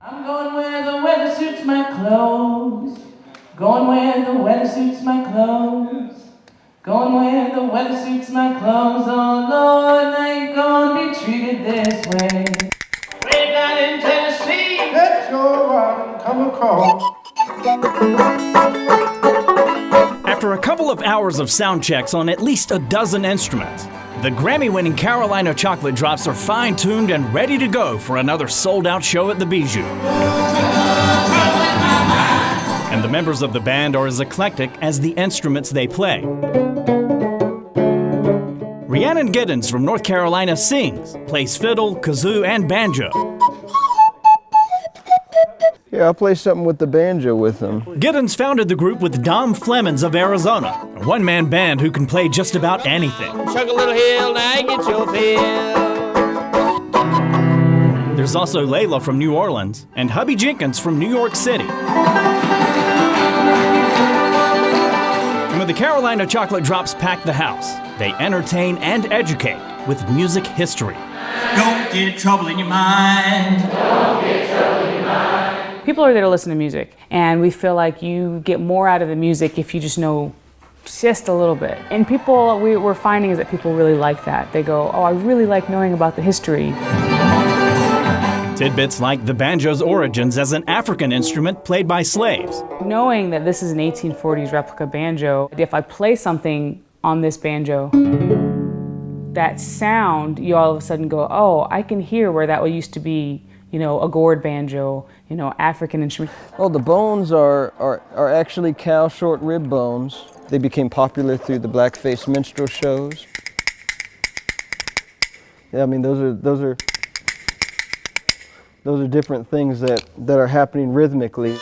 I'm going where the weather suits my clothes. Going where the weather suits my clothes. Going where the weather suits my clothes. Oh Lord, I ain't gonna be treated this way. Way down in Tennessee. Let your one come across. After a couple of hours of sound checks on at least a dozen instruments, the Grammy-winning Carolina Chocolate Drops are fine-tuned and ready to go for another sold-out show at the Bijou. And the members of the band are as eclectic as the instruments they play. Rhiannon Giddens from North Carolina sings, plays fiddle, kazoo, and banjo. Yeah, I'll play something with the banjo with them. Giddens founded the group with Dom Flemons of Arizona, a one-man band who can play just about anything. Chug a little hill, now get your fill. There's also Layla from New Orleans and Hubby Jenkins from New York City. And when the Carolina Chocolate Drops pack the house, they entertain and educate with music history. Don't get trouble in your mind. Don't get trouble in your mind. People are there to listen to music, and we feel like you get more out of the music if you just know just a little bit. And people, we're finding is that people really like that. They go, oh, I really like knowing about the history. Tidbits like the banjo's origins as an African instrument played by slaves. Knowing that this is an 1840s replica banjo, if I play something on this banjo, that sound, you all of a sudden go, oh, I can hear where that used to be, you know, a gourd banjo, you know, African instrument. Well, the bones are actually cow short rib bones. They became popular through the blackface minstrel shows. Yeah, I mean, those are different things that are happening rhythmically.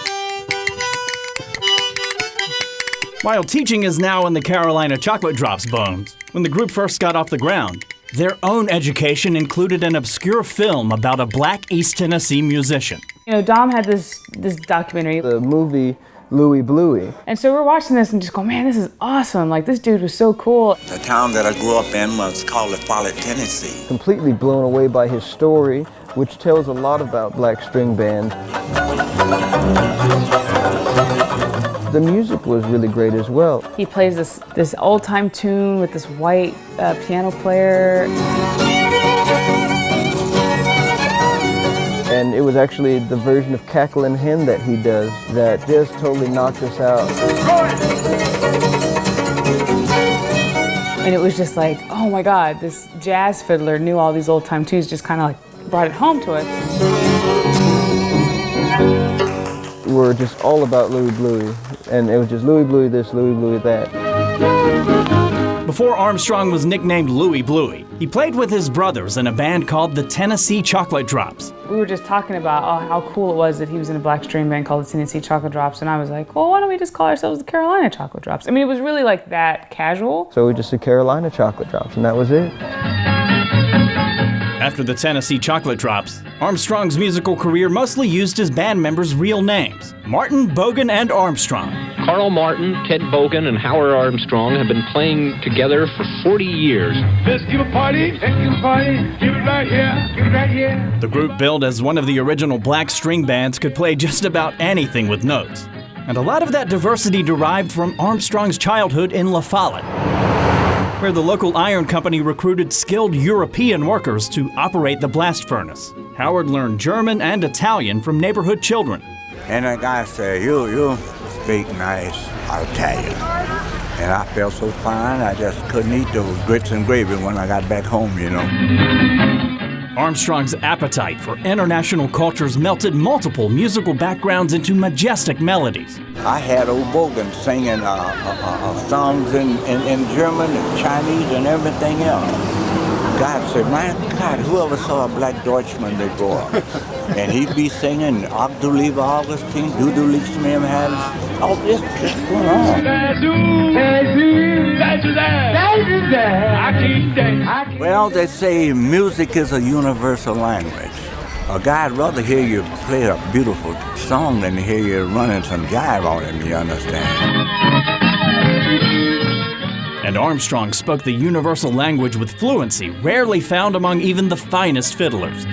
While teaching is now in the Carolina Chocolate Drops bones, when the group first got off the ground, their own education included an obscure film about a black East Tennessee musician. You know, Dom had this documentary. The movie Louie Bluie. And so we're watching this and just go, man, this is awesome. Like, this dude was so cool. The town that I grew up in was called Follett, Tennessee. Completely blown away by his story, which tells a lot about Black String Band. The music was really great as well. He plays this old-time tune with this white piano player. And it was actually the version of Cackling Hen that he does that just totally knocked us out. And it was just like, oh my God, this jazz fiddler knew all these old-time tunes, just kind of like brought it home to us. We're just all about Louie Bluie, and it was just Louie Bluie this, Louie Bluie that. Before Armstrong was nicknamed Louie Bluie, he played with his brothers in a band called the Tennessee Chocolate Drops. We were just talking about how cool it was that he was in a black string band called the Tennessee Chocolate Drops, and I was like, well, why don't we just call ourselves the Carolina Chocolate Drops? I mean, it was really like that casual. So we just said Carolina Chocolate Drops, and that was it. After the Tennessee Chocolate Drops, Armstrong's musical career mostly used his band members' real names, Martin, Bogan, and Armstrong. Carl Martin, Ted Bogan, and Howard Armstrong have been playing together for 40 years. Let's give a party, let's give a party, give it right here, give it right here. The group, billed as one of the original black string bands, could play just about anything with notes. And a lot of that diversity derived from Armstrong's childhood in La Follette, where the local iron company recruited skilled European workers to operate the blast furnace. Howard learned German and Italian from neighborhood children. And the guy said, you speak nice Italian. And I felt so fine, I just couldn't eat those grits and gravy when I got back home, you know. Armstrong's appetite for international cultures melted multiple musical backgrounds into majestic melodies. I had old Bogan singing songs in German and Chinese and everything else. God said, my God, whoever saw a black Deutschman they grow up. And he'd be singing, Ach du lieber Augustin, du liebst mir im Herz. All this just going on. Well, they say music is a universal language. A guy'd rather hear you play a beautiful song than hear you running some jive on him, you understand? And Armstrong spoke the universal language with fluency rarely found among even the finest fiddlers.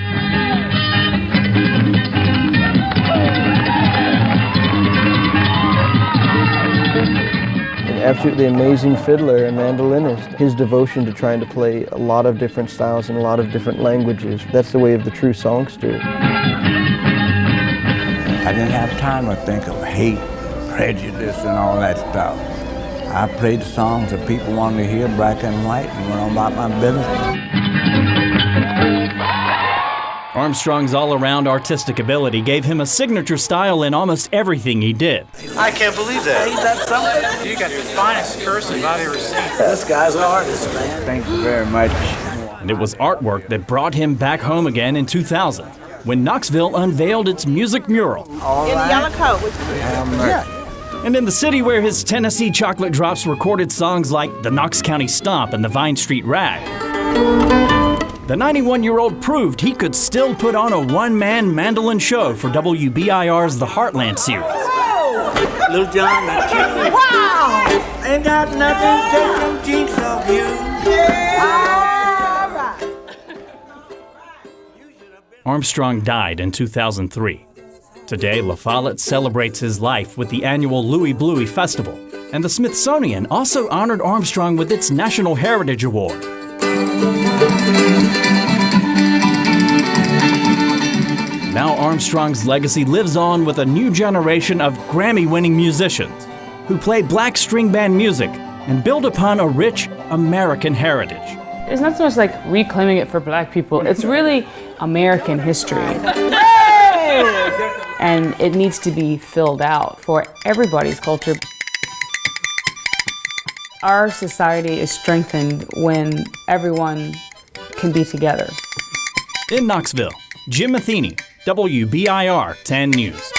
absolutely amazing fiddler and mandolinist. His devotion to trying to play a lot of different styles and a lot of different languages, that's the way of the true songster. I didn't have time to think of hate, prejudice, and all that stuff. I played songs that people wanted to hear, black and white, and went on about my business. Armstrong's all-around artistic ability gave him a signature style in almost everything he did. I can't believe that. Ain't that something? You got the finest cursive I've ever seen. This guy's an artist, man. Thank you very much. And it was artwork that brought him back home again in 2000, when Knoxville unveiled its music mural. All in right. the yellow coat. Have mercy. And in the city where his Tennessee Chocolate Drops recorded songs like the Knox County Stomp and the Vine Street Rag, the 91-year-old proved he could still put on a one-man mandolin show for WBIR's The Heartland series. Little John, Wow! ain't got nothing to take them jeans off you. All right. Armstrong died in 2003. Today, La Follette celebrates his life with the annual Louie Bluie Festival, and the Smithsonian also honored Armstrong with its National Heritage Award. Now Armstrong's legacy lives on with a new generation of Grammy-winning musicians who play black string band music and build upon a rich American heritage. It's not so much like reclaiming it for black people, it's really American history. And it needs to be filled out for everybody's culture. Our society is strengthened when everyone can be together. In Knoxville, Jim Matheny, WBIR 10 News.